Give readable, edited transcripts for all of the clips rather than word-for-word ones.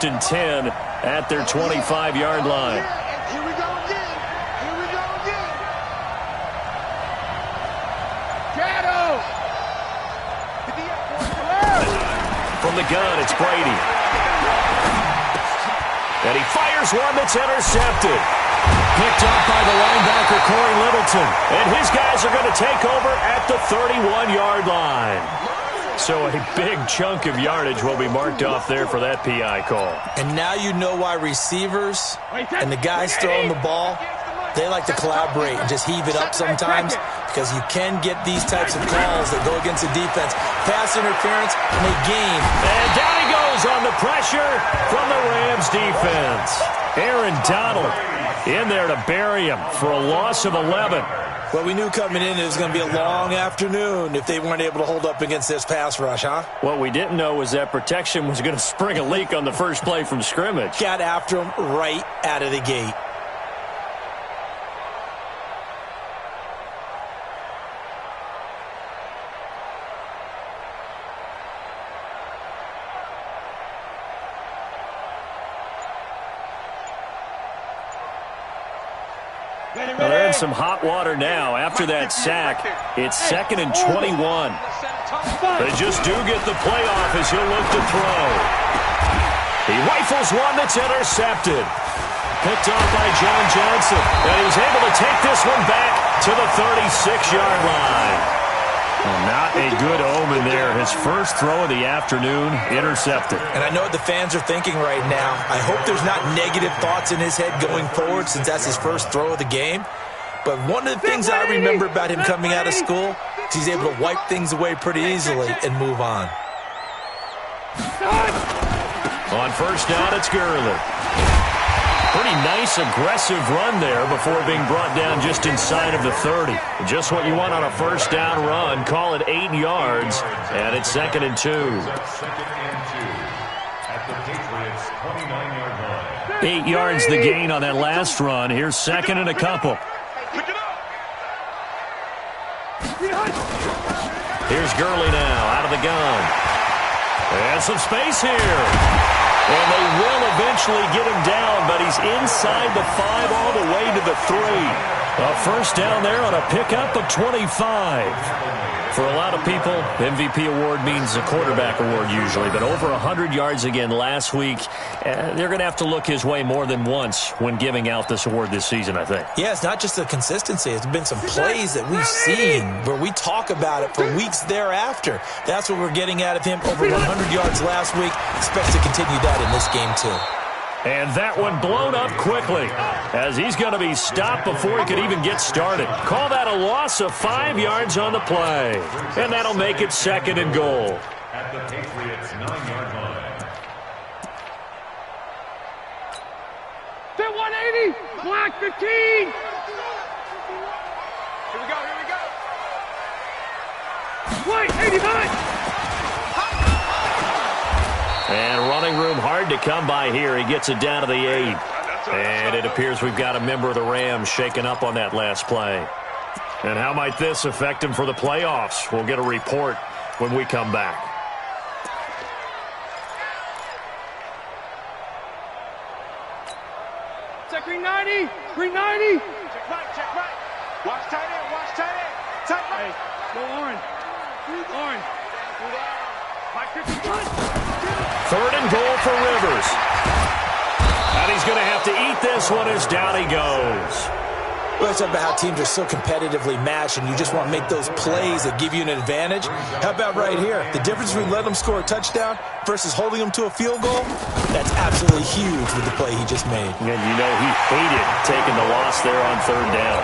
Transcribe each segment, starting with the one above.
and 10 at their 25-yard line. Here we go again. Here we go again. Shadow. From the gun, it's Brady. And he fires one that's intercepted. Picked up by the linebacker, Corey Littleton. And his guys are going to take over at the 31-yard line. So a big chunk of yardage will be marked off there for that PI call. And now you know why receivers and the guys throwing the ball, they like to collaborate and just heave it up sometimes, because you can get these types of calls that go against the defense. Pass interference in a game. And down he goes on the pressure from the Rams defense. Aaron Donald in there to bury him for a loss of 11. Well, we knew coming in it was going to be a long afternoon if they weren't able to hold up against this pass rush, huh? What we didn't know was that protection was going to spring a leak on the first play from scrimmage. Got after him right out of the gate. Well, they're in some hot water now. After that sack, it's 2nd and 21. They just do get the playoff as he'll look to throw. He rifles one that's intercepted. Picked off by John Johnson. And he's able to take this one back to the 36-yard line. Well, not a good omen there. His first throw of the afternoon, intercepted. And I know what the fans are thinking right now. I hope there's not negative thoughts in his head going forward, since that's his first throw of the game. But one of the things I remember about him coming out of school is he's able to wipe things away pretty easily and move on. On first down, it's Gurley. Pretty nice, aggressive run there before being brought down just inside of the 30. Just what you want on a first down run. Call it 8 yards, and it's 2nd and 2. 8 yards the gain on that last run. Here's 2nd and a couple. Here's Gurley now out of the gun. And some space here. And they will eventually get him down, but he's inside the 5 all the way to the 3. A first down there on a pickup of 25. For a lot of people, MVP award means a quarterback award usually, but over 100 yards again last week. They're going to have to look his way more than once when giving out this award this season, I think. Yeah, it's not just the consistency. It's been some plays that we've seen where we talk about it for weeks thereafter. That's what we're getting out of him. Over 100 yards last week. Expects to continue that in this game, too. And that one blown up quickly as he's going to be stopped before he could even get started. Call that a loss of 5 yards on the play. And that'll make it 2nd and goal. At the Patriots' 9-yard line. To 180. Black 15. Here we go. Here we go. White 89. And running room hard to come by here. He gets it down to the 8. And it appears we've got a member of the Rams shaken up on that last play. And how might this affect him for the playoffs? We'll get a report when we come back. Check 390. 390. Check right. Check right. Watch tight end. Watch tight end. Tight right. Go orange. Orange. 3rd and goal for Rivers. And he's going to have to eat this one as down he goes. Well, it's about how teams are so competitively matched, and you just want to make those plays that give you an advantage. How about right here? The difference between letting them score a touchdown versus holding them to a field goal, that's absolutely huge with the play he just made. And you know he hated taking the loss there on 3rd down.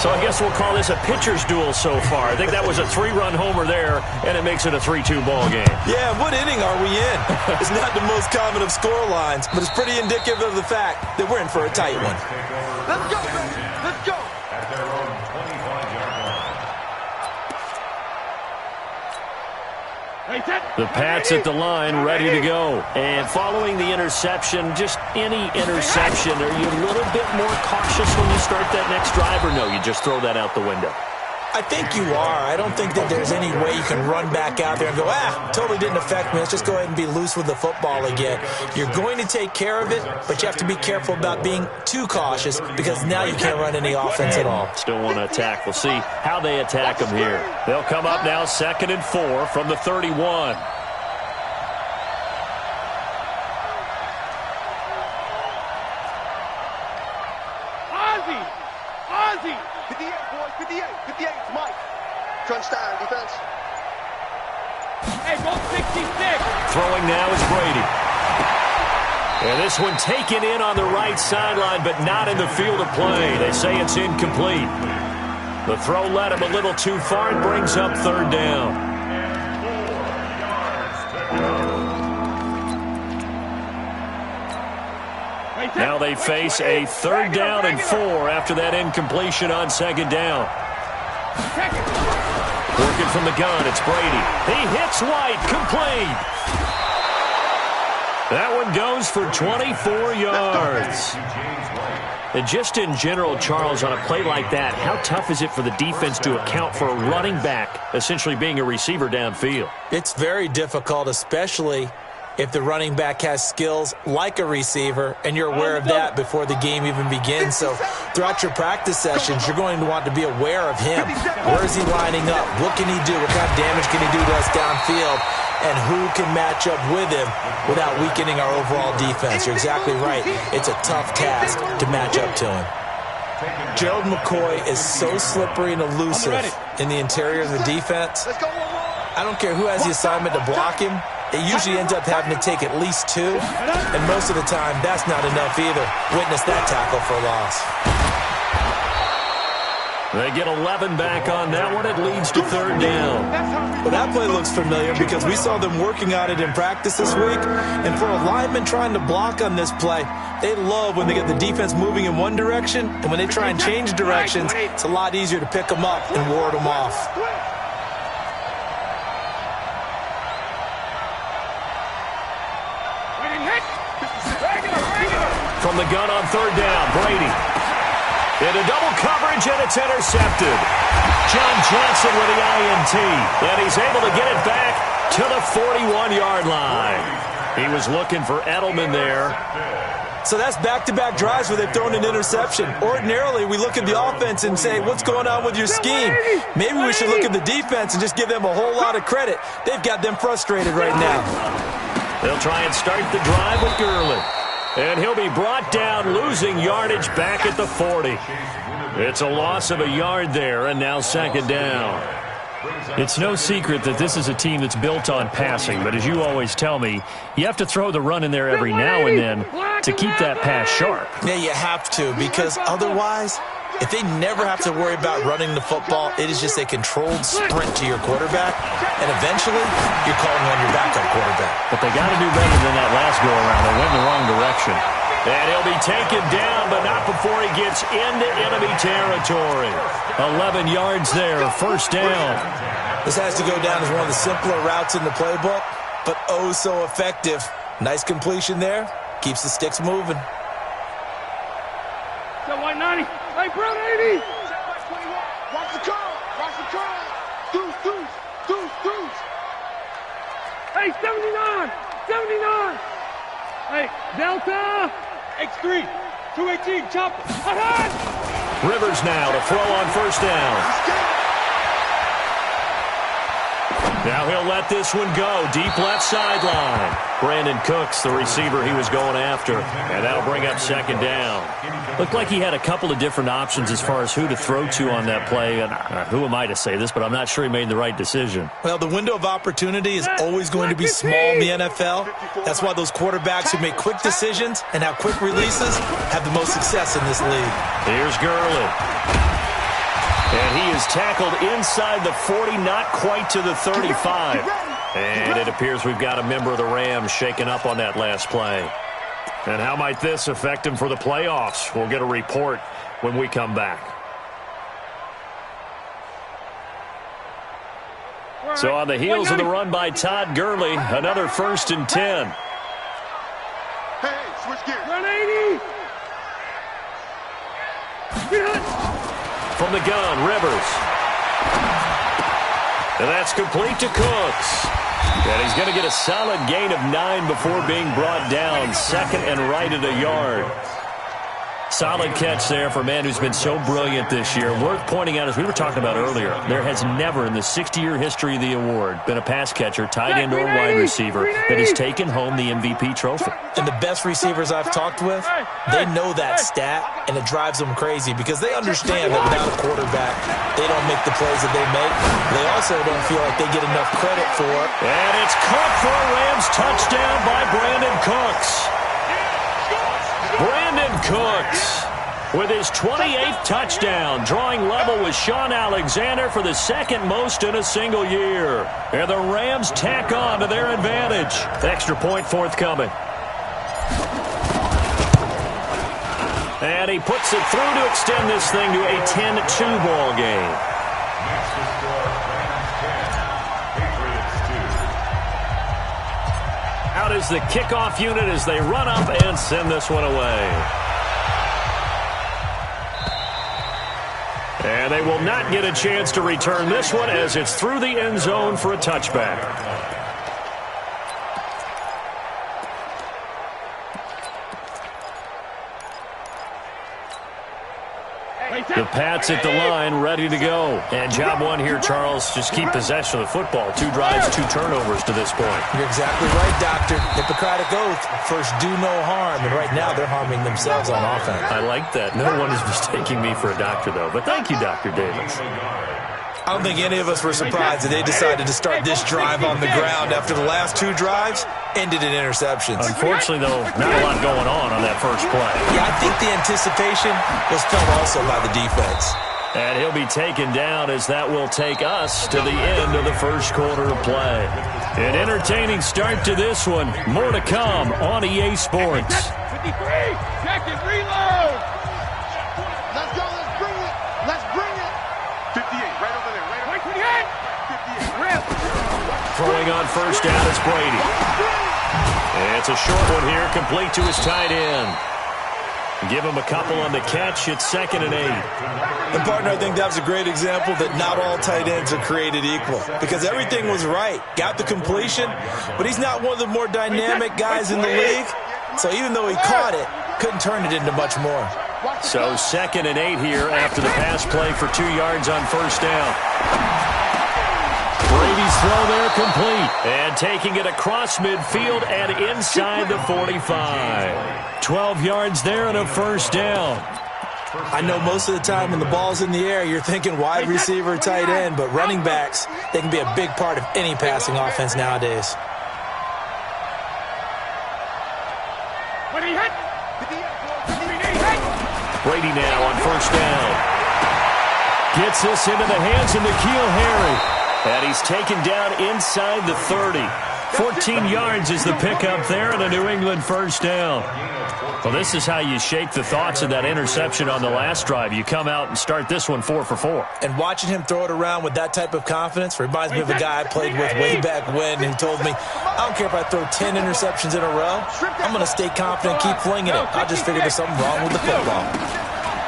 So I guess we'll call this a pitcher's duel so far. I think that was a 3-run homer there, and it makes it a 3-2 ball game. Yeah, what inning are we in? It's not the most common of score lines, but it's pretty indicative of the fact that we're in for a tight one. Let's go, baby. Let's go. At their own 25-yard line. The Pats at the line, ready to go. And following the interception, just any interception, are you a little bit more cautious when you start that next drive, or no, you just throw that out the window? I think you are. I don't think that there's any way you can run back out there and go, totally didn't affect me. Let's just go ahead and be loose with the football again. You're going to take care of it, but you have to be careful about being too cautious because now you can't run any offense at all. Still want to attack. We'll see how they attack them here. They'll come up now 2nd and 4 from the 31. Ozzy! 58, boys, 58, 58, it's Mike. Crunch down, defense. Hey, go 66. Throwing now is Brady. And this one taken in on the right sideline, but not in the field of play. They say it's incomplete. The throw led him a little too far and brings up 3rd down. Now they face a 3rd down and 4 after that incompletion on 2nd down. Working from the gun, it's Brady. He hits White, complete. That one goes for 24 yards. And just in general, Charles, on a play like that, how tough is it for the defense to account for a running back essentially being a receiver downfield? It's very difficult, especially if the running back has skills like a receiver, and you're aware of that before the game even begins. So throughout your practice sessions, you're going to want to be aware of him. Where is he lining up? What can he do? What kind of damage can he do to us downfield? And who can match up with him without weakening our overall defense? You're exactly right. It's a tough task to match up to him. Gerald McCoy is so slippery and elusive in the interior of the defense. I don't care who has the assignment to block him. It usually ends up having to take at least 2, and most of the time, that's not enough either. Witness that tackle for a loss. They get 11 back on that one. It leads to 3rd down. Well, that play looks familiar because we saw them working on it in practice this week, and for a lineman trying to block on this play, they love when they get the defense moving in one direction, and when they try and change directions, it's a lot easier to pick them up and ward them off. From the gun on 3rd down, Brady. Into double coverage, and it's intercepted. John Johnson with the INT, and he's able to get it back to the 41-yard line. He was looking for Edelman there. So that's back-to-back drives where they've thrown an interception. Ordinarily, we look at the offense and say, what's going on with your scheme? Maybe we should look at the defense and just give them a whole lot of credit. They've got them frustrated right now. They'll try and start the drive with Gurley. And he'll be brought down, losing yardage back at the 40. It's a loss of a yard there, and now 2nd down. It's no secret that this is a team that's built on passing, but as you always tell me, you have to throw the run in there every now and then to keep that pass sharp. Yeah, you have to, because otherwise, if they never have to worry about running the football, it is just a controlled sprint to your quarterback, and eventually, you're calling on your backup quarterback. But they got to do better than that last go-around. They went in the wrong direction. And he'll be taken down, but not before he gets into enemy territory. 11 yards there, 1st down. This has to go down as one of the simpler routes in the playbook, but oh so effective. Nice completion there. Keeps the sticks moving. So 190. Hey, Brown 80. Watch the curl. Watch the curl. Deuce. Hey, 79. 79. Hey, Delta. X3. 218. Chop. Rivers now to throw on 1st down. Now he'll let this one go. Deep left sideline. Brandon Cooks, the receiver he was going after. And that'll bring up 2nd down. Looked like he had a couple of different options as far as who to throw to on that play. And who am I to say this, but I'm not sure he made the right decision. Well, the window of opportunity is always going to be small in the NFL. That's why those quarterbacks who make quick decisions and have quick releases have the most success in this league. Here's Gurley. And he is tackled inside the 40, not quite to the 35. And it appears we've got a member of the Rams shaken up on that last play. And how might this affect him for the playoffs? We'll get a report when we come back. So on the heels of the run by Todd Gurley, another 1st and 10. Hey, switch gears. Run 80. From the gun, Rivers. And that's complete to Cooks. And he's going to get a solid gain of 9 before being brought down. Second and right at a yard. Solid catch there for a man who's been so brilliant this year. Worth pointing out, as we were talking about earlier, there has never in the 60-year history of the award been a pass catcher, tight end, or wide receiver that has taken home the MVP trophy. And the best receivers I've talked with, they know that stat, and it drives them crazy because they understand that without a quarterback, they don't make the plays that they make. They also don't feel like they get enough credit for it. And it's caught for a Rams touchdown by Brandon Cooks. Brandon Cooks with his 28th touchdown, drawing level with Sean Alexander for the second most in a single year. And the Rams tack on to their advantage. Extra point forthcoming. And he puts it through to extend this thing to a 10-2 ball game. Next to score, Rams 10, Patriots 2. Out is the kickoff unit as they run up and send this one away. And they will not get a chance to return this one as it's through the end zone for a touchback. The Pats at the line, ready to go. And job one here, Charles, just keep possession of the football. 2 drives, 2 turnovers to this point. You're exactly right, Doctor. Hippocratic oath. First, do no harm. And right now, they're harming themselves on offense. I like that. No one is mistaking me for a doctor, though. But thank you, Dr. Davis. I don't think any of us were surprised that they decided to start this drive on the ground after the last 2 drives ended in interceptions. Unfortunately, though, not a lot going on that first play. Yeah, I think the anticipation was felt also by the defense. And he'll be taken down as that will take us to the end of the first quarter of play. An entertaining start to this one. More to come on EA Sports. 53, check it, reload. Let's go, let's bring it. Let's bring it. 58, right over there, right over there. 58. Throwing on first down is Brady. It's a short one here, complete to his tight end. Give him a couple on the catch. It's 2nd and 8. And, partner, I think that was a great example that not all tight ends are created equal because everything was right. Got the completion, but he's not one of the more dynamic guys in the league. So even though he caught it, couldn't turn it into much more. So 2nd and 8 here after the pass play for 2 yards on first down. Brady's throw there complete. And taking it across midfield and inside the 45. 12 yards there and a first down. I know most of the time when the ball's in the air, you're thinking wide receiver, tight end, but running backs, they can be a big part of any passing offense nowadays. Brady now on first down. Gets this into the hands of N'Keal Harry. And he's taken down inside the 30. 14 yards is the pickup there and a New England first down. Well, this is how you shake the thoughts of that interception on the last drive. You come out and start this one 4 for 4. And watching him throw it around with that type of confidence reminds me of a guy I played with way back when who told me, I don't care if I throw 10 interceptions in a row. I'm going to stay confident, keep flinging it. I just figured there's something wrong with the football.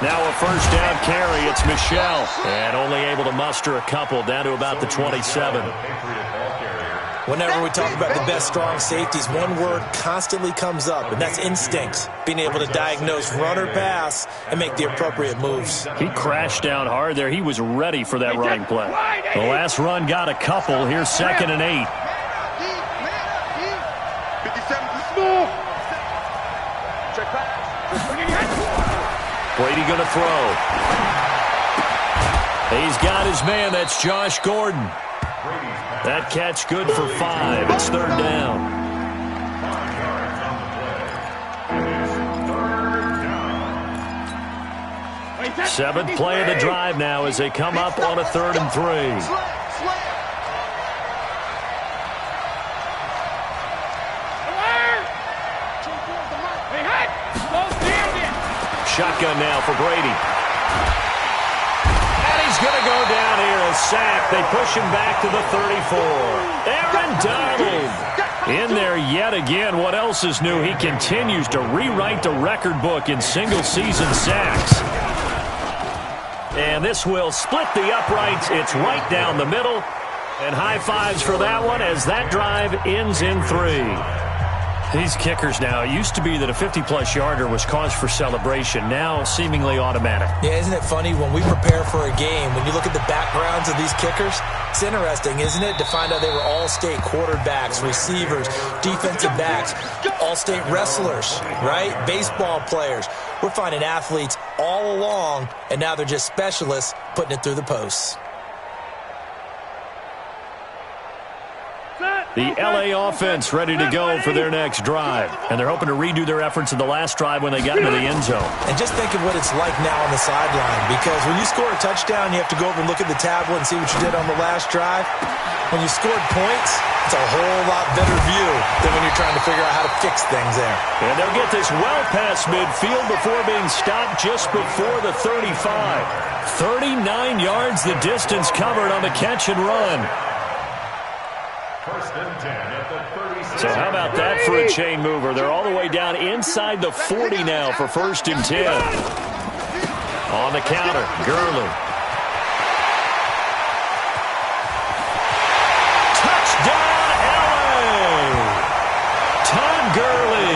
Now a first down carry. It's Michel. And only able to muster a couple down to about the 27. Whenever we talk about the best strong safeties, one word constantly comes up, and that's instincts. Being able to diagnose run or pass and make the appropriate moves. He crashed down hard there. He was ready for that running play. The last run got a couple. Here's 2nd and 8. 57 Brady going to throw. He's got his man. That's Josh Gordon. That catch good for 5. It's 3rd down. 7th play of the drive now as they come up on a 3rd and 3. Shotgun now for Brady. And he's going to go down here, a sack. They push him back to the 34. Aaron Donald in there yet again. What else is new? He continues to rewrite the record book in single-season sacks. And this will split the uprights. It's right down the middle. And high fives for that one as that drive ends in 3. These kickers now, it used to be that a 50-plus yarder was cause for celebration. Now, seemingly automatic. Yeah, isn't it funny? When we prepare for a game, when you look at the backgrounds of these kickers, it's interesting, isn't it, to find out they were all-state quarterbacks, receivers, defensive backs, all-state wrestlers, right? Baseball players. We're finding athletes all along, and now they're just specialists putting it through the posts. The L.A. offense ready to go for their next drive. And they're hoping to redo their efforts in the last drive when they got into the end zone. And just think of what it's like now on the sideline. Because when you score a touchdown, you have to go over and look at the tablet and see what you did on the last drive. When you scored points, it's a whole lot better view than when you're trying to figure out how to fix things there. And they'll get this well past midfield before being stopped just before the 35. 39 yards the distance covered on the catch and run. First and 10 at the 36. So how about that for a chain mover? They're all the way down inside the 40 now for first and 10. On the counter, Gurley. Touchdown, LA! Todd Gurley,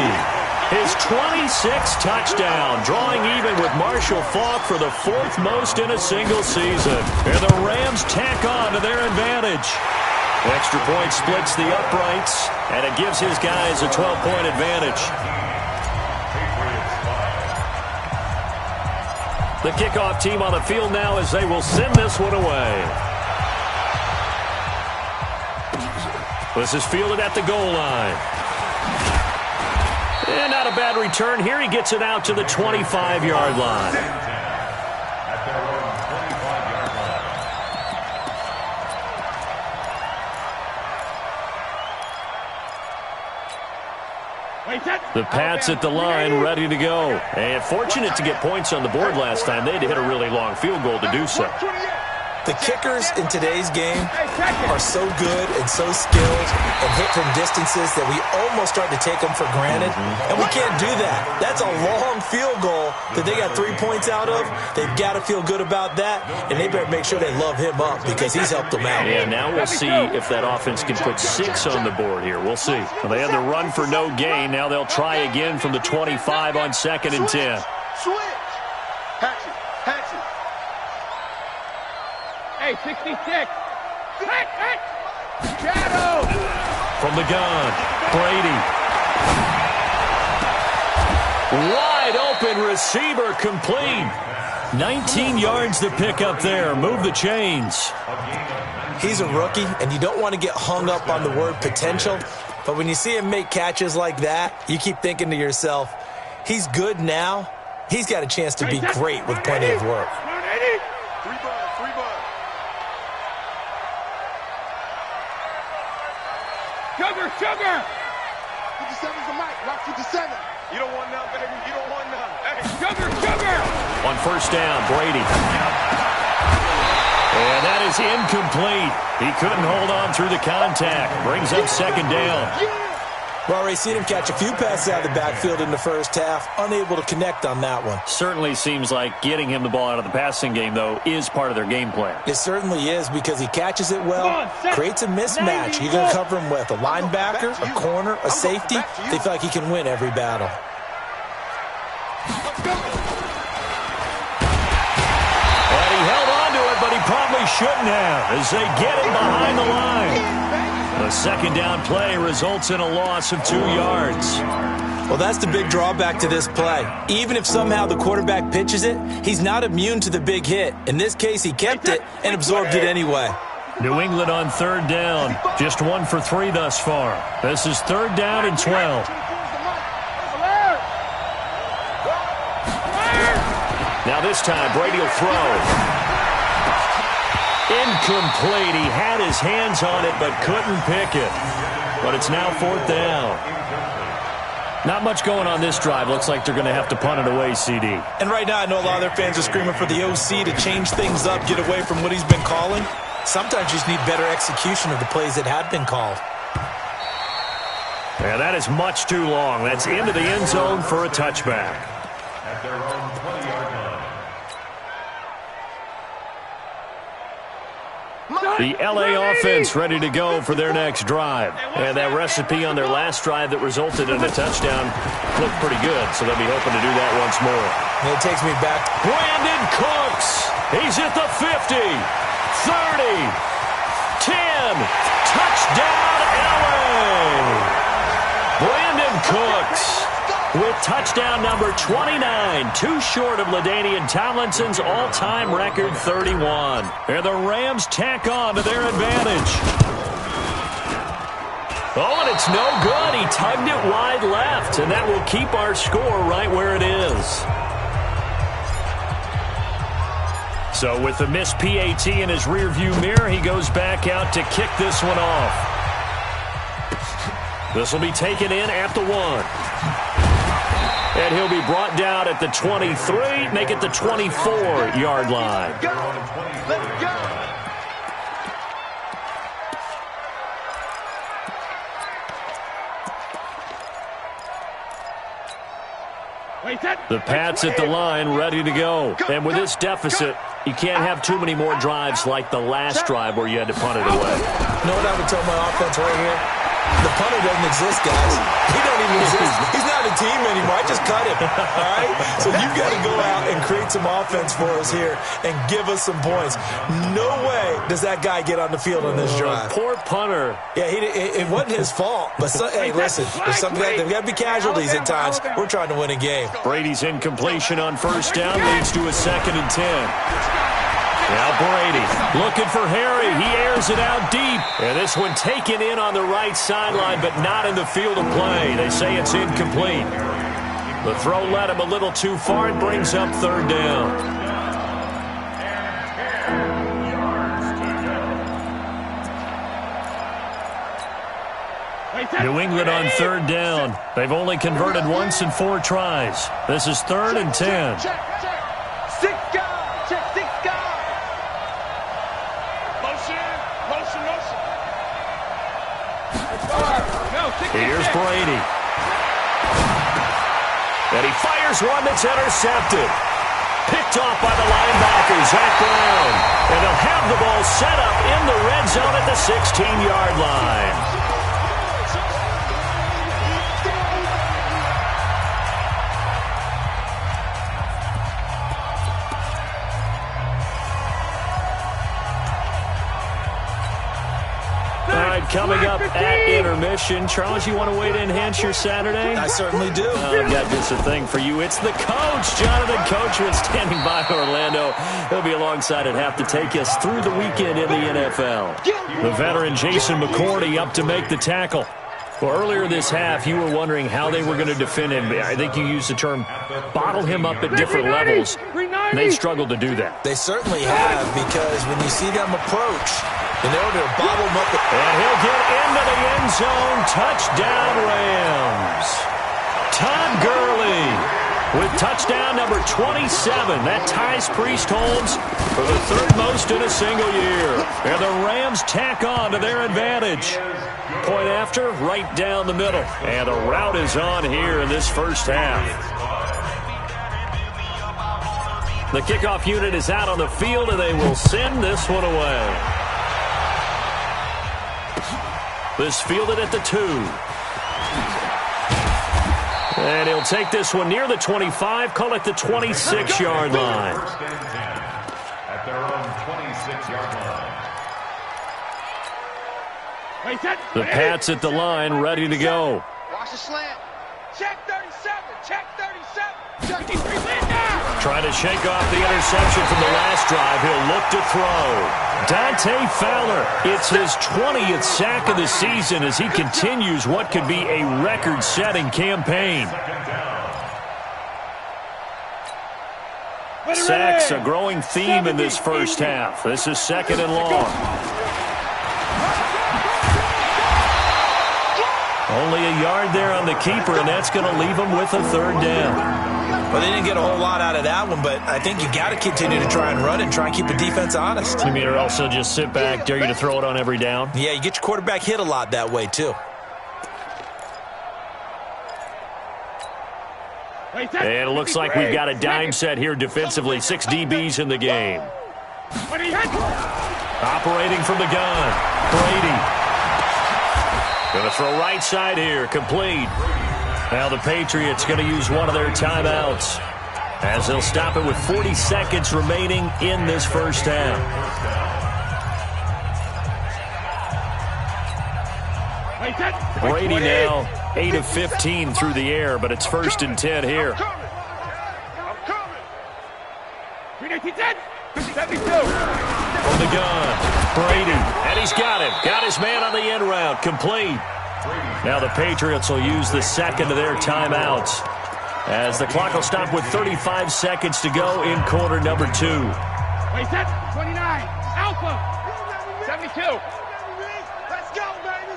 his 26th touchdown, drawing even with Marshall Faulk for the 4th most in a single season. And the Rams tack on to their advantage. Extra point splits the uprights, and it gives his guys a 12-point advantage. The kickoff team on the field now as they will send this one away. This is fielded at the goal line. And not a bad return here. He gets it out to the 25-yard line. The Pats at the line, ready to go. And fortunate to get points on the board last time. They had to hit a really long field goal to do so. The kickers in today's game are so good and so skilled and hit from distances that we almost start to take them for granted. And we can't do that. That's a long field goal that they got 3 points out of. They've got to feel good about that, and they better make sure they love him up because he's helped them out. Yeah, now we'll see if that offense can put 6 on the board here. We'll see. Well, they had the run for no gain. Now they'll try again from the 25 on 2nd and 10. Switch. Hatchet. Hatchet. Hey, 66. Shadow. From the gun, Brady. Wide open receiver complete. 19 yards to pick up there. Move the chains. He's a rookie, and you don't want to get hung up on the word potential. But when you see him make catches like that, you keep thinking to yourself, he's good now. He's got a chance to be great with plenty of work. Sugar! 57's the mic. Rock 57. You don't want none, baby. You don't want none. Hey, sugar! On first down, Brady. And that is incomplete. He couldn't hold on through the contact. Brings up 2nd down. We've already seen him catch a few passes out of the backfield in the first half, unable to connect on that one. Certainly seems like getting him the ball out of the passing game, though, is part of their game plan. It certainly is because he catches it well, creates a mismatch. You're going to cover him with a linebacker, a corner, a safety. They feel like he can win every battle. And he held on to it, but he probably shouldn't have as they get him behind the line. The 2nd down play results in a loss of 2 yards. Well, that's the big drawback to this play. Even if somehow the quarterback pitches it, he's not immune to the big hit. In this case, he kept it and absorbed it anyway. New England on 3rd down. Just 1 for 3 thus far. This is 3rd down and 12. Now this time, Brady will throw. Incomplete. He had his hands on it but couldn't pick it. But it's now 4th down. Not much going on this drive. Looks like they're going to have to punt it away, CD. And right now I know a lot of their fans are screaming for the OC to change things up, get away from what he's been calling. Sometimes you just need better execution of the plays that have been called. Yeah, that is much too long. That's into the end zone for a touchback. At their own 20-yard line. The L.A. offense ready to go for their next drive. And that recipe on their last drive that resulted in a touchdown looked pretty good, so they'll be hoping to do that once more. And it takes me back. Brandon Cooks. He's at the 50, 30, 10. Touchdown, L.A. Brandon Cooks with touchdown number 29, too short of LaDainian Tomlinson's all-time record 31. And the Rams tack on to their advantage. Oh, and it's no good. He tugged it wide left, and that will keep our score right where it is. So with the missed PAT in his rearview mirror, he goes back out to kick this one off. This will be taken in at the 1. And he'll be brought down at the 23, make it the 24-yard line. Let's go. The Pats at the line, ready to go. And with this deficit, you can't have too many more drives like the last drive where you had to punt it away. You know what I would tell my offense right here? The punter doesn't exist, guys. He don't even exist. He's not a team anymore. I just cut him, all right? So you've got to go out and create some offense for us here and give us some points. No way does that guy get on the field on this drive. Poor punter. Yeah, it wasn't his fault. But, hey, listen, there's there's got to be casualties at times. We're trying to win a game. Brady's incompletion on first down leads to a 2nd and 10. Now Brady looking for Harry. He airs it out deep. And this one taken in on the right sideline, but not in the field of play. They say it's incomplete. The throw led him a little too far and brings up 3rd down. New England on 3rd down. They've only converted once in 4 tries. This is 3rd and 10. Check. 6 guys. Check 6 guys. Here's Brady. And he fires one that's intercepted. Picked off by the linebacker, Zach Brown. And they'll have the ball set up in the red zone at the 16-yard line. Coming up at intermission. Charles, you want to wait to enhance your Saturday? I certainly do. I've got just a thing for you. It's the coach, Jonathan Coachman, standing by Orlando. He'll be alongside at half to take us through the weekend in the NFL. The veteran Jason McCourty up to make the tackle. Well, earlier this half, you were wondering how they were going to defend him. I think you used the term bottle him up at different levels. They struggled to do that. They certainly have, because when you see them approach, in order to bottle him up. And he'll get into the end zone. Touchdown, Rams. Todd Gurley with touchdown number 27. That ties Priest Holmes for the 3rd most in a single year. And the Rams tack on to their advantage. Point after, right down the middle. And the route is on here in this first half. The kickoff unit is out on the field, and they will send this one away. This fielded at the 2. And he'll take this one near the 25, call it the 26-yard line. At their own 26-yard line. The Pats at the line, ready to go. Watch the slant. Check 37. Check 37. Check 3. Trying to shake off the interception from the last drive. He'll look to throw. Dante Fowler, it's his 20th sack of the season as he continues what could be a record-setting campaign. Sacks, a growing theme in this first half. This is 2nd and long. Only a yard there on the keeper, and that's going to leave him with a 3rd down. Well, they didn't get a whole lot out of that one, but I think you got to continue to try and run and try and keep the defense honest. You mean or also just sit back, dare you to throw it on every down? Yeah, you get your quarterback hit a lot that way, too. And it looks like we've got a dime set here defensively. 6 DBs in the game. Operating from the gun, Brady. Going to throw right side here, complete. Now the Patriots going to use one of their timeouts as they'll stop it with 40 seconds remaining in this first half. Brady now 8 of 15 through the air, but it's 1st and 10 here. I'm coming. 72. From the gun, Brady, and he's got him. Got his man on the end route, complete. Now the Patriots will use the second of their timeouts as the clock will stop with 35 seconds to go in quarter number 2. 29. Alpha. 72. Let's go, baby.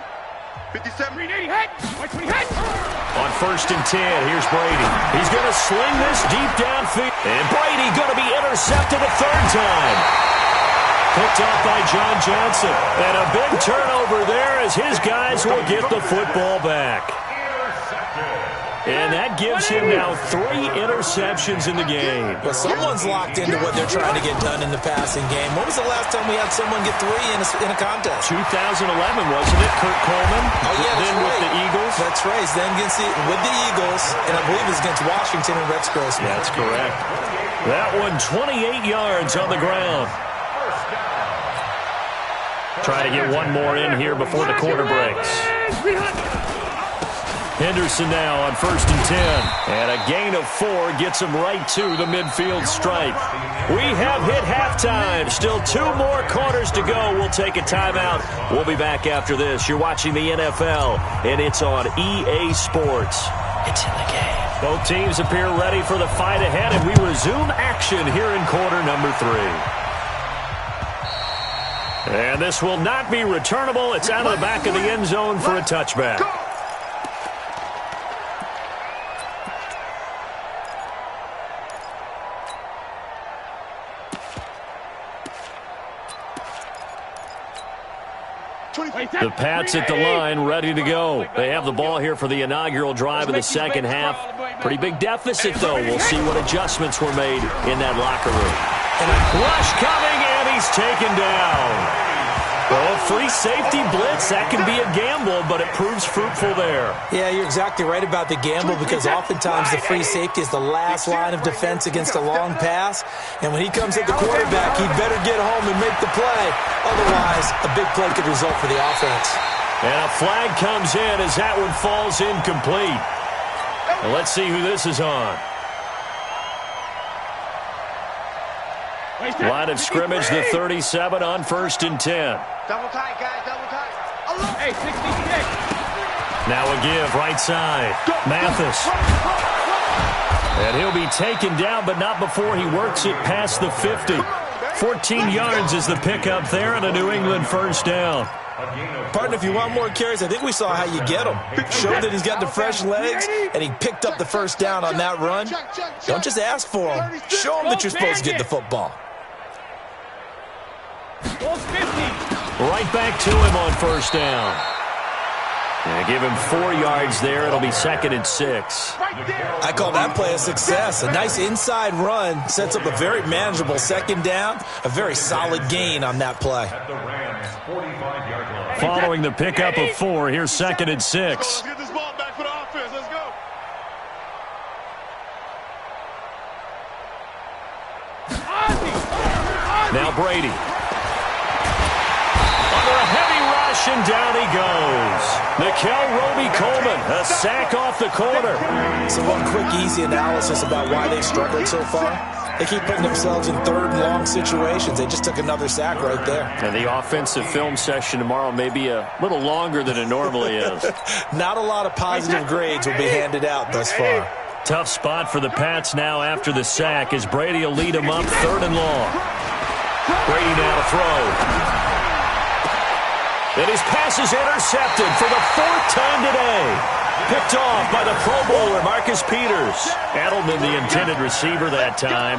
57. 380 hit. On 1st and 10, here's Brady. He's going to sling this deep downfield. And Brady going to be intercepted a 3rd time. Picked off by John Johnson. And a big turnover there as his guys will get the football back. And that gives him now 3 interceptions in the game. Well, someone's locked into what they're trying to get done in the passing game. When was the last time we had someone get 3 in a contest? 2011, wasn't it, Kurt Coleman? Oh, yeah, Then right. with the Eagles. That's right. Then with the Eagles, and I believe it's against Washington and Rex Grossman. That's correct. That one 28 yards on the ground. Try to get one more in here before the quarter breaks. Henderson now on 1st and 10. And a gain of 4 gets him right to the midfield stripe. We have hit halftime. Still 2 more quarters to go. We'll take a timeout. We'll be back after this. You're watching the NFL, and it's on EA Sports. It's in the game. Both teams appear ready for the fight ahead, and we resume action here in quarter number 3. And this will not be returnable. It's out of the back of the end zone for a touchback. The Pats at the line, ready to go. They have the ball here for the inaugural drive of the second half. Pretty big deficit, though. We'll see what adjustments were made in that locker room. And a rush coming, and he's taken down. Well, free safety blitz, that can be a gamble, but it proves fruitful there. Yeah, you're exactly right about the gamble because oftentimes the free safety is the last line of defense against a long pass. And when he comes at the quarterback, he'd better get home and make the play. Otherwise, a big play could result for the offense. And a flag comes in as that one falls incomplete. Well, let's see who this is on. Line of scrimmage, the 37 on 1st and 10. Double tight, guys, double tight. Hey, 66. Now a give, right side. Mathis. And he'll be taken down, but not before he works it past the 50. 14 yards is the pickup there and a New England first down. Partner, if you want more carries, I think we saw how you get him. Showed that he's got the fresh legs, and he picked up the first down on that run. Don't just ask for him. Show him that you're supposed to get the football. Right back to him on 1st down. And give him 4 yards there. It'll be 2nd and 6. I call that play a success. A nice inside run sets up a very manageable 2nd down. A very solid gain on that play. Following the pickup of 4, here's 2nd and 6. Get this ball back for the offense. Let's go. Now Brady. Under a heavy rush, and down he goes. Nickel Roby-Coleman, a sack off the corner. So one quick, easy analysis about why they struggled so far. They keep putting themselves in 3rd and long situations. They just took another sack right there. And the offensive film session tomorrow may be a little longer than it normally is. Not a lot of positive grades will be handed out thus far. Tough spot for the Pats now after the sack as Brady will lead them up 3rd and long. Brady now to throw. And his pass is intercepted for the 4th time today. Picked off by the Pro Bowler, Marcus Peters. Edelman, the intended receiver that time.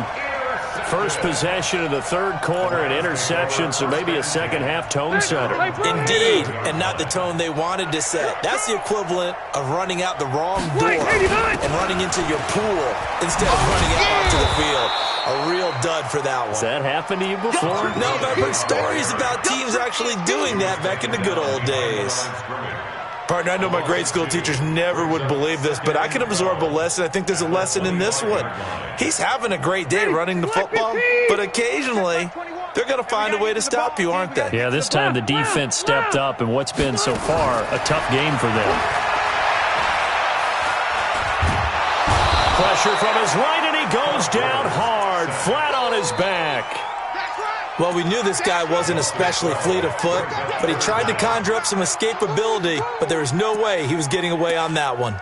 First possession of the third quarter, an interception, so maybe a second-half tone setter. Indeed, and not the tone they wanted to set. That's the equivalent of running out the wrong door and running into your pool instead of running out onto the field. A real dud for that one. Has that happened to you before? No, but I've heard stories about teams actually doing that back in the good old days. Partner, I know my grade school teachers never would believe this, but I can absorb a lesson. I think there's a lesson in this one. He's having a great day running the football, but occasionally they're going to find a way to stop you, aren't they? Yeah, this time the defense stepped up in what's been so far a tough game for them. Pressure from his right, and he goes down hard, flat on his back. Well, we knew this guy wasn't especially fleet of foot, but he tried to conjure up some escapability, but there was no way he was getting away on that one.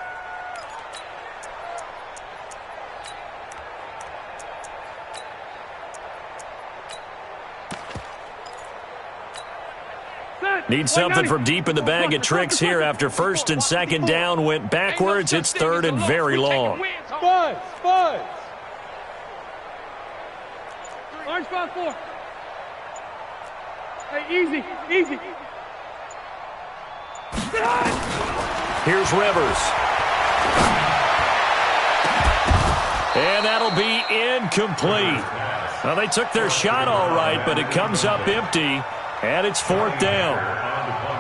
Need something from deep in the bag of tricks here after first and second down went backwards. It's third and very long. Spud. Orange spot 4. Hey, easy. Here's Rivers. And that'll be incomplete. Well, they took their shot all right, but it comes up empty, and it's fourth down.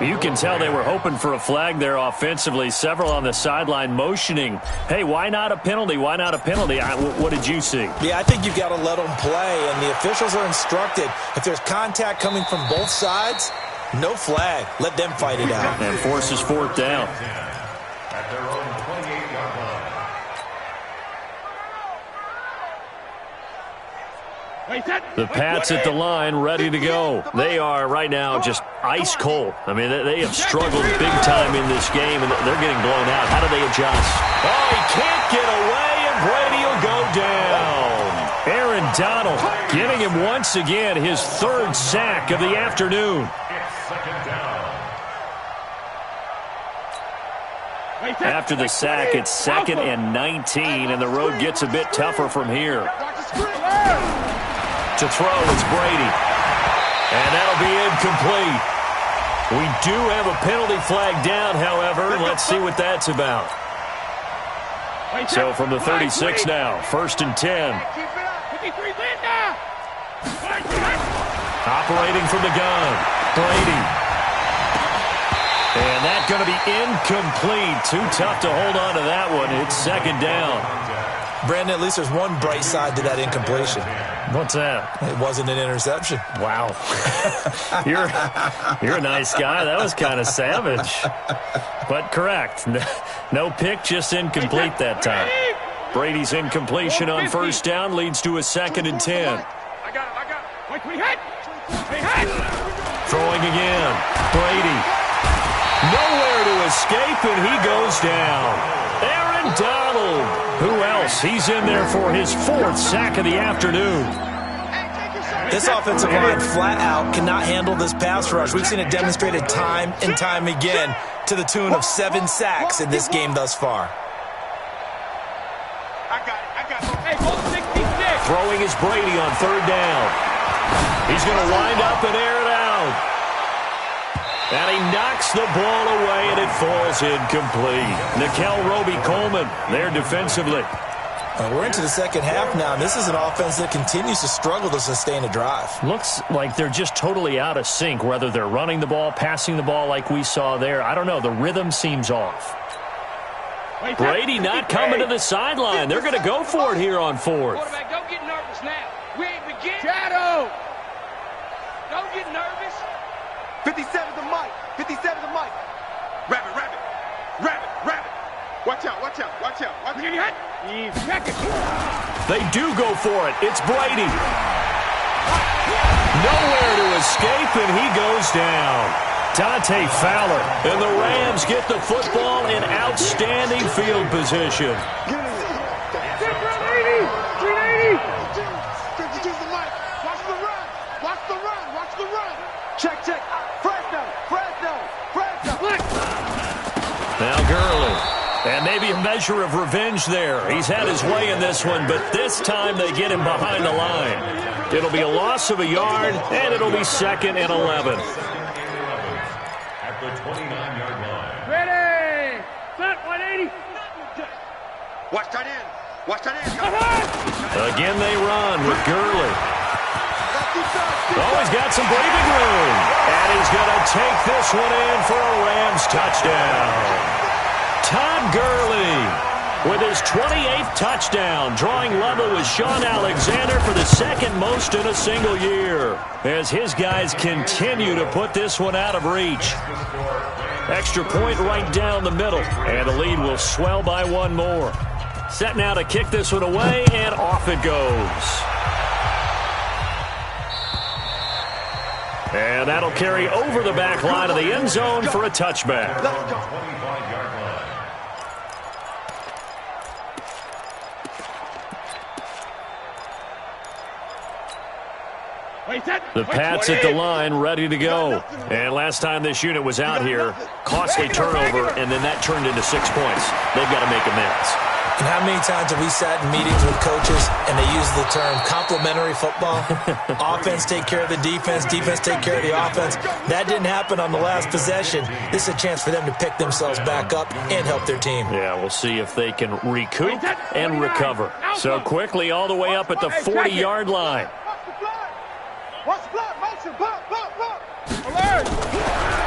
You can tell they were hoping for a flag there offensively. Several on the sideline motioning, hey, why not a penalty? Why not a penalty? What did you see? Yeah, I think you've got to let them play, and the officials are instructed. If there's contact coming from both sides, no flag. Let them fight it out. And forces fourth down. At their own 28-yard line. The Pats at the line, ready to go. They are right now just ice cold. I mean, they have struggled big time in this game, and they're getting blown out. How do they adjust? Oh, he can't get away, and Brady will go down. Aaron Donald giving him once again his third sack of the afternoon. It's second down. After the sack, it's 2nd and 19, and the road gets a bit tougher from here. To throw, it's Brady. And that'll be incomplete. We do have a penalty flag down, however. Let's see what that's about. So from the 36 now, 1st and 10. Operating from the gun, Brady. And that's going to be incomplete. Too tough to hold on to that one. It's 2nd down. Brandon, at least there's one bright side to that incompletion. What's that? It wasn't an interception. Wow. You're a nice guy. That was kind of savage. But correct. No pick, just incomplete that time. Brady's incompletion on 1st down leads to a 2nd and 10. I got it. Wait, Throwing again. Brady. Nowhere to escape, and he goes down. Aaron Donald. Who else? He's in there for his 4th sack of the afternoon. This offensive line flat out cannot handle this pass rush. We've seen it demonstrated time and time again to the tune of 7 sacks in this game thus far. I got it. Hey, 66. Throwing is Brady on 3rd down. He's going to wind up and air it out. And he knocks the ball away, and it falls incomplete. Nickel Roby-Coleman there defensively. We're into the second half now, and this is an offense that continues to struggle to sustain a drive. Looks like they're just totally out of sync, whether they're running the ball, passing the ball like we saw there. I don't know. The rhythm seems off. Brady not coming to the sideline. They're going to go for it here on 4th. Quarterback, don't get nervous now. We ain't beginning. Shadow! Don't get nervous. 57 to Mike. 57 to Mike. Rabbit. Watch out. Check it. They do go for it. It's Brady. Nowhere to escape, and he goes down. Dante Fowler. And the Rams get the football in outstanding field position. 380. 52 to Mike. Watch the run. Check. Fresno. Now Gurley. And And maybe a measure of revenge there. He's had his way in this one, but this time they get him behind the line. It'll be a loss of a yard, and it'll be 2nd and 11. At the 29-yard line. Ready! Set 180! Watch tight end. Watch tight end. Again they run with Gurley. Oh, he's got some breathing room. And he's going to take this one in for a Rams touchdown. Todd Gurley with his 28th touchdown, drawing level with Sean Alexander for the 2nd most in a single year, as his guys continue to put this one out of reach. Extra point right down the middle, and the lead will swell by one more. Set now to kick this one away, and off it goes. And that'll carry over the back line of the end zone for a touchback. 25-yard line. The Pats at the line, ready to go. And last time this unit was out here, costly turnover, and then that turned into 6 points. They've got to make amends. And how many times have we sat in meetings with coaches and they use the term complementary football? Offense take care of the defense, defense take care of the offense. That didn't happen on the last possession. This is a chance for them to pick themselves back up and help their team. Yeah, we'll see if they can recoup and recover. So quickly all the way up at the 40-yard line. Watch the block, motion, block. Alert!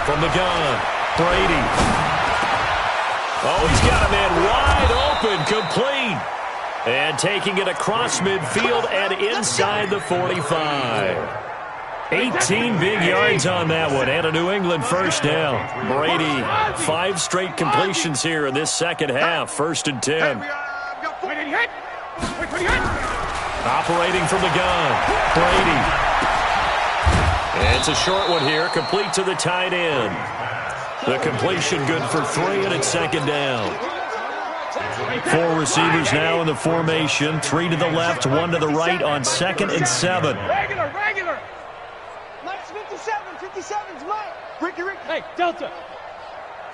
From the gun, Brady. Oh, he's got a man wide open, complete. And taking it across midfield and inside the 45. 18 big yards on that one, and a New England first down. Brady, 5 straight completions here in this second half, 1st and 10. Operating from the gun, Brady. And it's a short one here, complete to the tight end. The completion good for 3, and it's 2nd down. 4 receivers now in the formation, 3 to the left, 1 to the right on 2nd and 7. Regular. Nice 57's Mike. Ricky. Hey, Delta.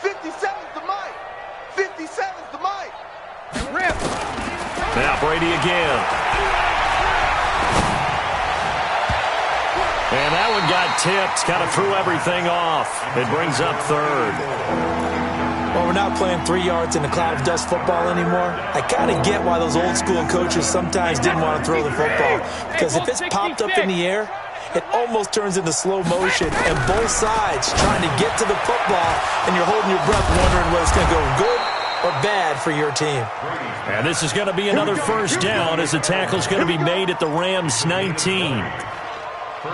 57's the Mike. 57's the Mike. Rip. Now Brady again. And that one got tipped, kind of threw everything off. It brings up 3rd. Well, we're not playing 3 yards in a cloud of dust football anymore. I kind of get why those old school coaches sometimes didn't want to throw the football. Because if it's popped up in the air, it almost turns into slow motion. And both sides trying to get to the football, and you're holding your breath wondering whether it's going to go good or bad for your team. And this is going to be another first down as the tackle's going to be made at the Rams 19.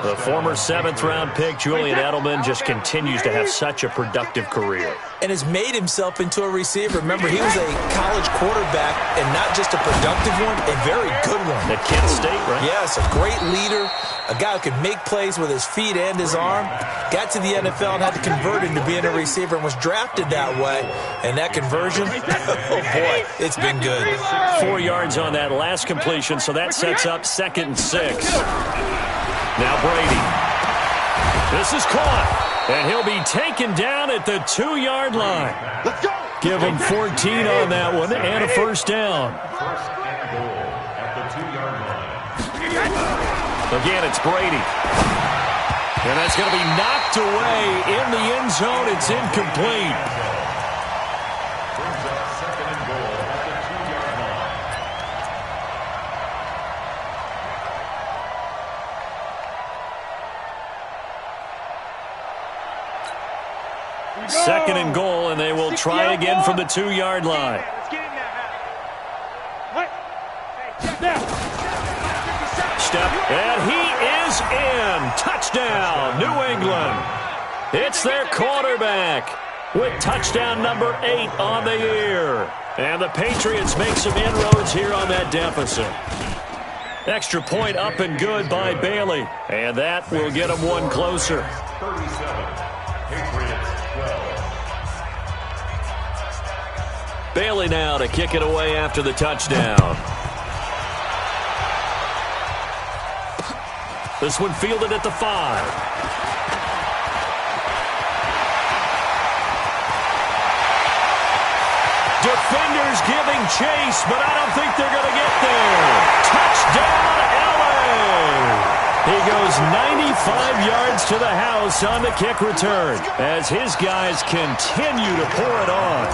The former 7th-round pick, Julian Edelman, just continues to have such a productive career. And has made himself into a receiver. Remember, he was a college quarterback, and not just a productive one, a very good one. At Kent State, right? Yes, a great leader, a guy who could make plays with his feet and his arm. Got to the NFL and had to convert into being a receiver and was drafted that way. And that conversion, oh boy, it's been good. 4 yards on that last completion, so that sets up 2nd and 6. Now Brady. This is caught, and he'll be taken down at the 2-yard line. Let's go. Give him 14 on that one and a first down. 1st and goal at the 2-yard line. Again, it's Brady. And that's going to be knocked away in the end zone. It's incomplete. Brings up 2nd and goal at the 2-yard line. Second and goal, and they will try again from the 2-yard line. Let's get in there. What? Step, and he is in. Touchdown, New England. It's their quarterback with touchdown number 8 on the year. And the Patriots make some inroads here on that deficit. Extra point up and good by Bailey. And that will get them one closer. 37. Patriots 12. Bailey now to kick it away after the touchdown. This one fielded at the 5. Defenders giving chase, but I don't think they're going to get there. Touchdown, LA! He goes 95 yards to the house on the kick return as his guys continue to pour it on.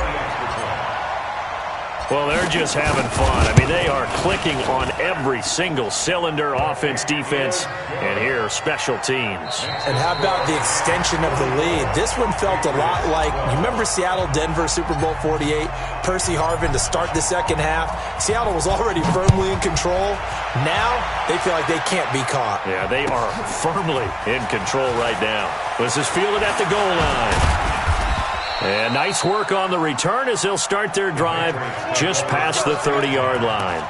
Well, they're just having fun. I mean, they are clicking on every single cylinder, offense, defense, and here, special teams. And how about the extension of the lead? This one felt a lot like, you remember Seattle-Denver, Super Bowl 48, Percy Harvin to start the second half. Seattle was already firmly in control. Now, they feel like they can't be caught. Yeah, they are firmly in control right now. This is fielded at the goal line. And nice work on the return as they'll start their drive just past the 30-yard line.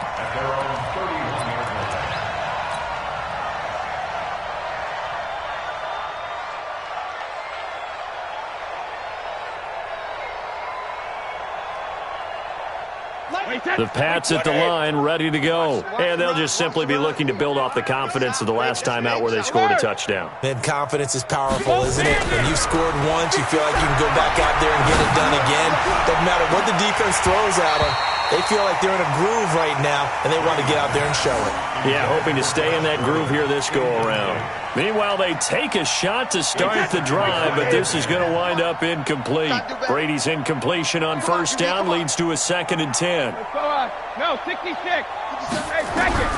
The Pats at the line, ready to go. And they'll just simply be looking to build off the confidence of the last time out where they scored a touchdown. And confidence is powerful, isn't it? When you've scored once, you feel like you can go back out there and get it done again. Doesn't matter what the defense throws at them. They feel like they're in a groove right now, and they want to get out there and show it. Yeah, hoping to stay in that groove here this go-around. Meanwhile, they take a shot to start the drive, but this is going to wind up incomplete. Brady's incompletion on first down leads to a 2nd and 10. No, 66. Hey, second.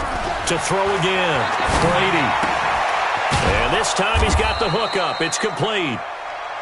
To throw again, Brady. And this time he's got the hook up. It's complete.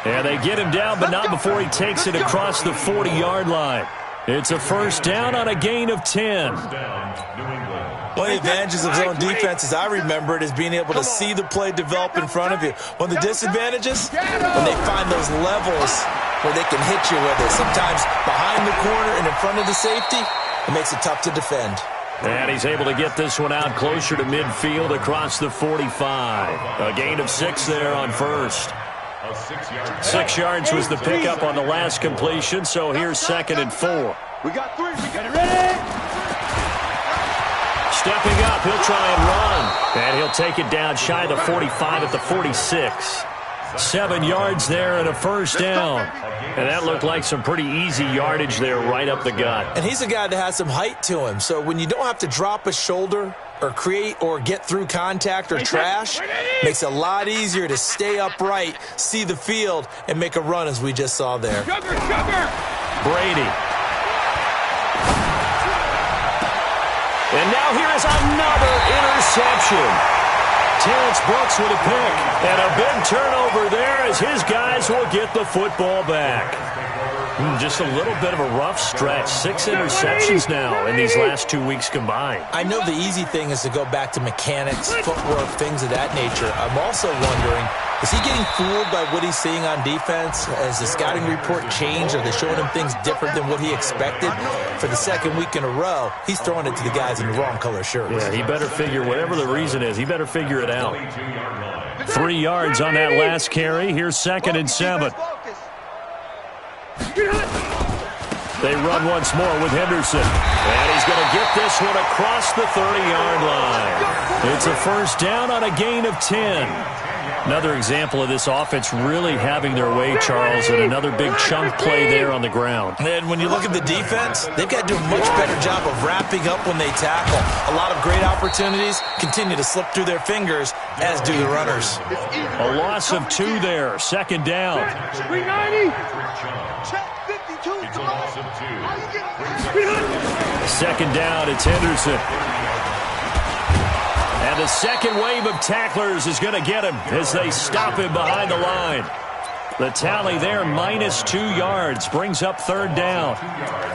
And they get him down, but not before he takes it across the 40-yard line. It's a first down on a gain of 10. One of the advantages of zone defense, as I remember it, is being able to see the play develop in front of you. One of the disadvantages, when they find those levels where they can hit you with it. Sometimes behind the corner and in front of the safety, it makes it tough to defend. And he's able to get this one out closer to midfield across the 45. A gain of 6 there on first. 6 yards was the pickup on the last completion, so here's 2nd and 4. We got 3. We got it ready. Stepping up, he'll try and run. And he'll take it down shy of the 45 at the 46. 7 yards there and a first down. And that looked like some pretty easy yardage there right up the gut. And he's a guy that has some height to him, so when you don't have to drop a shoulder or create or get through contact or trash, makes it a lot easier to stay upright, see the field, and make a run as we just saw there. Brady. And now here is another interception. Terrence Brooks with a pick. And a big turnover there as his guys will get the football back. Just a little bit of a rough stretch. 6 interceptions now in these last 2 weeks combined. I know the easy thing is to go back to mechanics, footwork, things of that nature. I'm also wondering, is he getting fooled by what he's seeing on defense? Has the scouting report changed? Are they showing him things different than what he expected? For the 2nd week in a row, he's throwing it to the guys in the wrong color shirts. Yeah, he better figure, whatever the reason is, he better figure it out. 3 yards on that last carry. Here's 2nd and 7. They run once more with Henderson. And he's going to get this one across the 30-yard line. It's a first down on a gain of 10. Another example of this offense really having their way, Charles, and another big chunk play there on the ground. And when you look at the defense, they've got to do a much better job of wrapping up when they tackle. A lot of great opportunities continue to slip through their fingers, as do the runners. A loss of 2 there, 2nd down. 390. It's a loss of 2. 2nd down, it's Henderson. And the second wave of tacklers is going to get him as they stop him behind the line. The tally there, minus 2 yards, brings up 3rd down.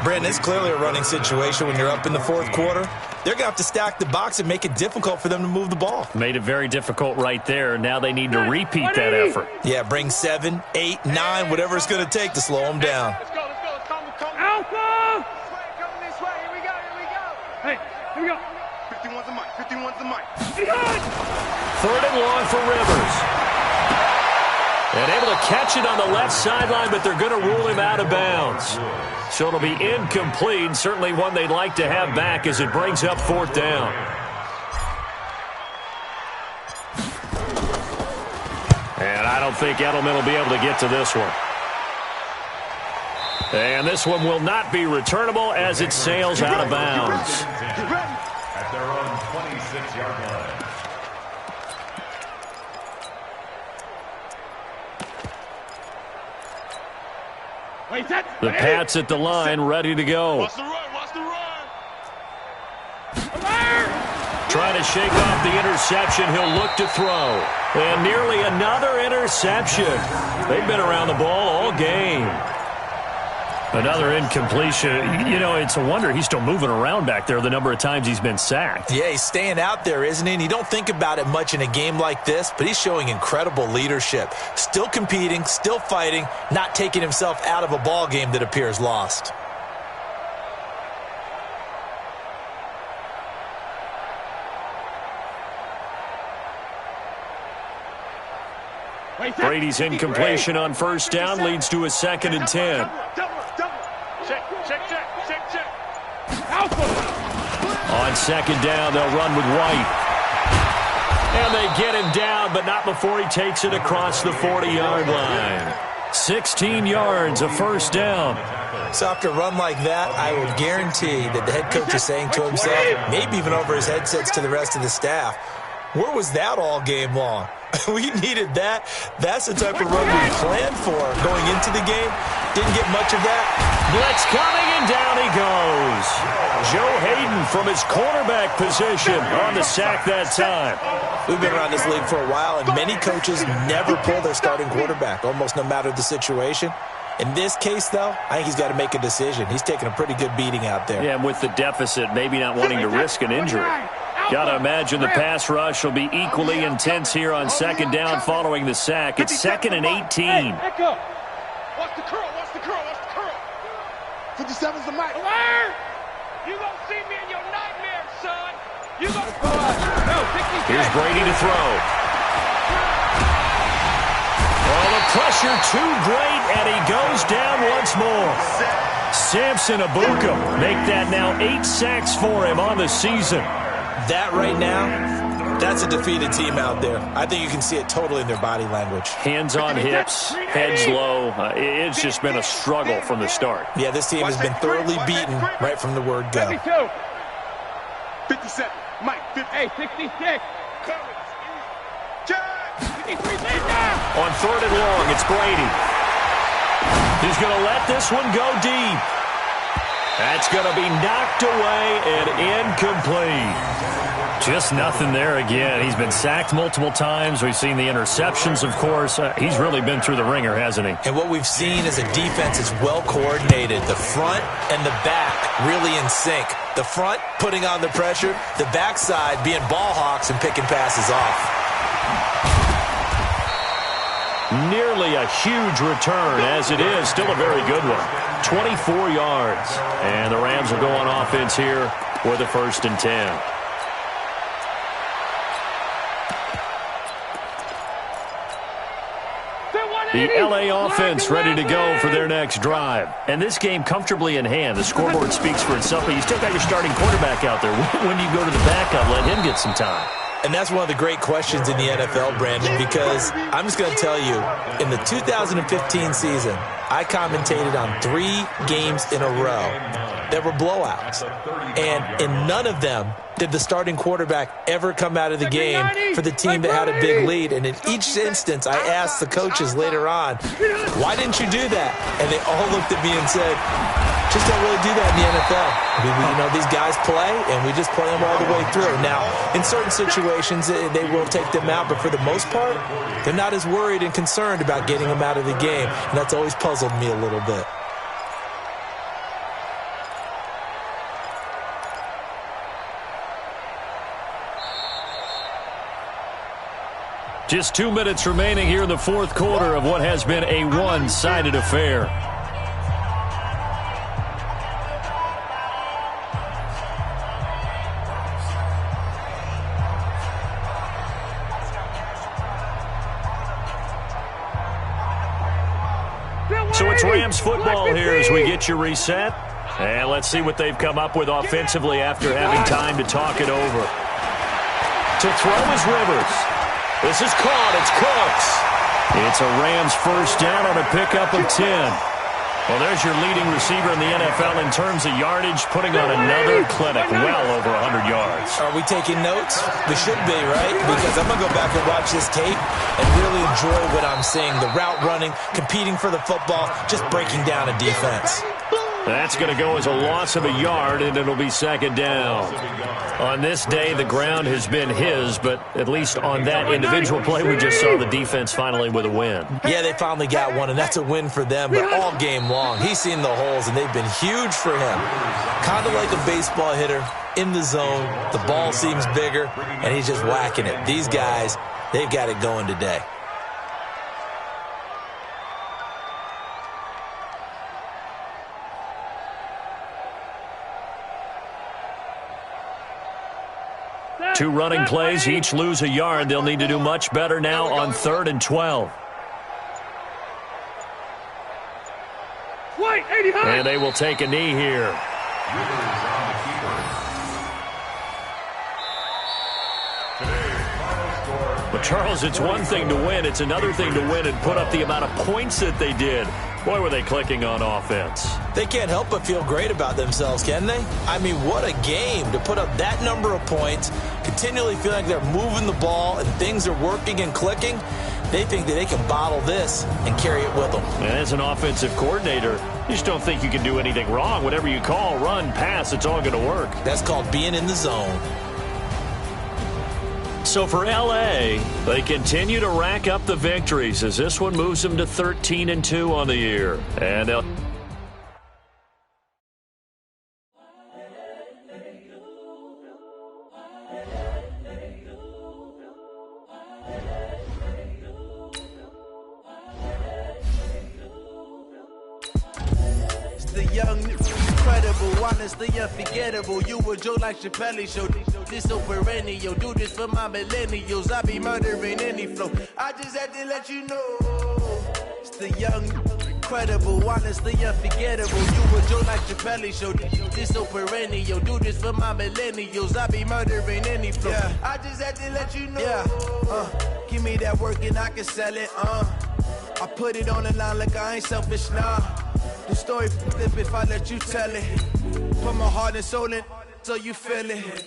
Brandon, it's clearly a running situation when you're up in the 4th quarter. They're going to have to stack the box and make it difficult for them to move the ball. Made it very difficult right there. Now they need to repeat that effort. Yeah, bring 7, 8, 9, whatever it's going to take to slow them down. Let's go. Alpha! Coming this way. Here we go. Hey, here we go. 51's the mic. 51's the mic. 3rd and long for Rivers. And able to catch it on the left sideline, but they're going to rule him out of bounds. So it'll be incomplete, certainly one they'd like to have back as it brings up 4th down. And I don't think Edelman will be able to get to this one. And this one will not be returnable as it sails out of bounds. At their own 26-yard line. The Pats at the line, ready to go. Watch the run. Watch the run. Trying to shake off the interception. He'll look to throw. And nearly another interception. They've been around the ball all game. Another incompletion. You know, it's a wonder he's still moving around back there the number of times he's been sacked. Yeah, he's staying out there, isn't he? And you don't think about it much in a game like this, but he's showing incredible leadership. Still competing, still fighting, not taking himself out of a ball game that appears lost. Brady's incompletion on first down leads to a 2nd and 10. Check. On 2nd down, they'll run with White. And they get him down, but not before he takes it across the 40-yard line. 16 yards, a first down. So after a run like that, I would guarantee that the head coach is saying to himself, maybe even over his headsets to the rest of the staff, where was that all game long? We needed that. That's the type of run we planned for going into the game. Didn't get much of that. Blitz coming, and down he goes. Joe Hayden from his cornerback position on the sack that time. We've been around this league for a while, and many coaches never pull their starting quarterback, almost no matter the situation. In this case, though, I think he's got to make a decision. He's taking a pretty good beating out there. Yeah, and with the deficit, maybe not wanting to risk an injury. Got to imagine the pass rush will be equally intense here on 2nd down following the sack. It's 2nd and 18. Watch the curl. 57's the mic. You gonna see me in your nightmares, son. You gonna Here's Brady to throw. Oh, the pressure too great, and he goes down once more. Samson Abuka make that now 8 sacks for him on the season. That right now, that's a defeated team out there. I think you can see it totally in their body language. Hands on hips, heads low. It's just been a struggle from the start. Yeah, this team has been thoroughly beaten right from the word go. 57. Mike, 50. Hey, 66. On 3rd and long, it's Brady. He's going to let this one go deep. That's going to be knocked away and incomplete. Just nothing there again. He's been sacked multiple times. We've seen the interceptions, of course. He's really been through the ringer, hasn't he? And what we've seen is a defense is well coordinated. The front and the back really in sync. The front putting on the pressure, the backside being ball hawks and picking passes off. Nearly a huge return, as it is. Still a very good one. 24 yards. And the Rams will go on offense here with a 1st and 10. The LA offense ready to go for their next drive. And this game comfortably in hand. The scoreboard speaks for itself, but you still got your starting quarterback out there. When do you go to the backup? Let him get some time. And that's one of the great questions in the NFL, Brandon, because I'm just going to tell you, in the 2015 season, I commentated on 3 games in a row that were blowouts. And in none of them did the starting quarterback ever come out of the game for the team that had a big lead. And in each instance, I asked the coaches later on, why didn't you do that? And they all looked at me and said, just don't really do that in the NFL. You know, these guys play, and we just play them all the way through. Now, in certain situations, they will take them out, but for the most part, they're not as worried and concerned about getting them out of the game, and that's always puzzled me a little bit. Just 2 minutes remaining here in the 4th quarter of what has been a one-sided affair. So it's Rams football here as we get you reset. And let's see what they've come up with offensively after having time to talk it over. To throw is Rivers. This is caught. It's Cooks. It's a Rams 1st down on a pickup of 10. Well, there's your leading receiver in the NFL in terms of yardage, putting on another clinic, well over 100 yards. Are we taking notes? We should be, right? Because I'm going to go back and watch this tape and really enjoy what I'm seeing. The route running, competing for the football, just breaking down a defense. That's going to go as a loss of a yard, and it'll be second down. On this day, the ground has been his, but at least on that individual play, we just saw the defense finally with a win. Yeah, they finally got one, and that's a win for them, but all game long, he's seen the holes, and they've been huge for him. Kind of like a baseball hitter in the zone. The ball seems bigger, and he's just whacking it. These guys, they've got it going today. Two running plays, each lose a yard. They'll need to do much better now on 3rd and 12. And they will take a knee here. But, Charles, it's one thing to win. It's another thing to win and put up the amount of points that they did. Boy, were they clicking on offense. They can't help but feel great about themselves, can they? I mean, what a game to put up that number of points, continually feeling like they're moving the ball and things are working and clicking. They think that they can bottle this and carry it with them. And as an offensive coordinator, you just don't think you can do anything wrong. Whatever you call, run, pass, it's all going to work. That's called being in the zone. So for L.A., they continue to rack up the victories as this one moves them to 13-2 on the year. And the young, incredible, honestly unforgettable. You a joke like Chappelle Show. This so perennial. Do this for my millennials. I be murdering any flow. I just had to let you know. It's the young, incredible, honestly unforgettable. You a joke like Chappelle Show. This so perennial. Do this for my millennials. I be murdering any flow. Yeah. I just had to let you know. Yeah. Give me that work and I can sell it. I put it on the line like I ain't selfish, nah. The story flip if I let you tell it. Put my heart and soul in so you feel it.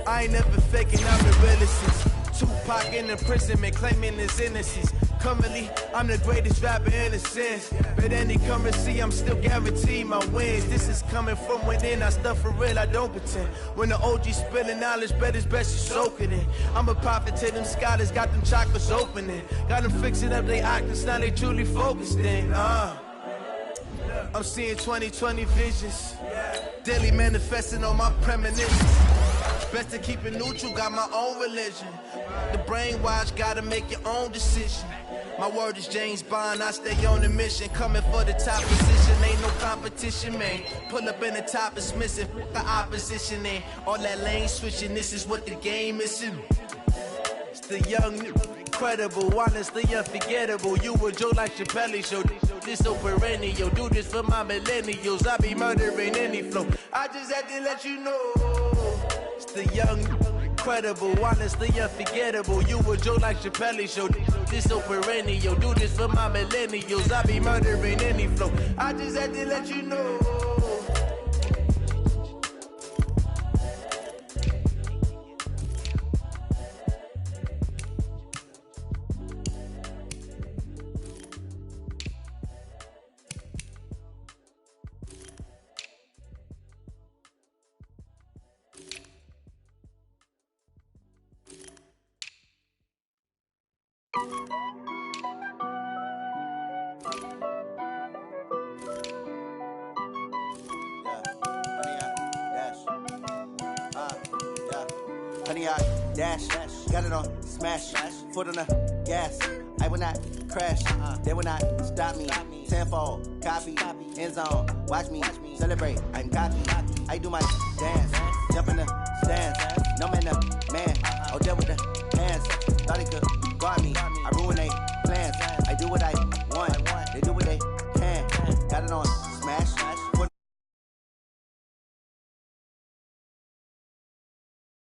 I ain't never faking, I'm the realest since Tupac in imprisonment, claiming his innocence. Currently, I'm the greatest rapper in a sense. But any currency, I'm still guaranteed my wins. This is coming from within, I stuff for real, I don't pretend. When the OG spilling knowledge, bet it's best you soak it in. I'm a prophet to them scholars, got them chakras opening. Got them fixing up they octaves, now they truly focused in. I'm seeing 2020 visions. Daily manifesting on my premonitions. Best to keep it neutral, got my own religion. The brainwash, gotta make your own decision. My word is James Bond, I stay on the mission. Coming for the top position, ain't no competition, man. Pull up in the top, it's missing, the opposition, man. All that lane switching, this is what the game is. It's the young, incredible, honestly unforgettable. You a joke like Chappelle Show. This so perennial. Do this for my millennials. I be murdering any flow. I just had to let you know. It's the young, incredible, honestly unforgettable. You a joke like Chappelle Show. This so perennial. Do this for my millennials. I be murdering any flow. I just had to let you know. Dash, got it on, smash, foot on the gas. I will not crash, they will not stop me. Tenfold, copy, end zone, watch me celebrate. I'm cocky, I do my dance, jump in the stands. No man, the man, oh there with the hands. Thought he could guard me, I ruin they plans. I do what I want, they do what they can. Got it on.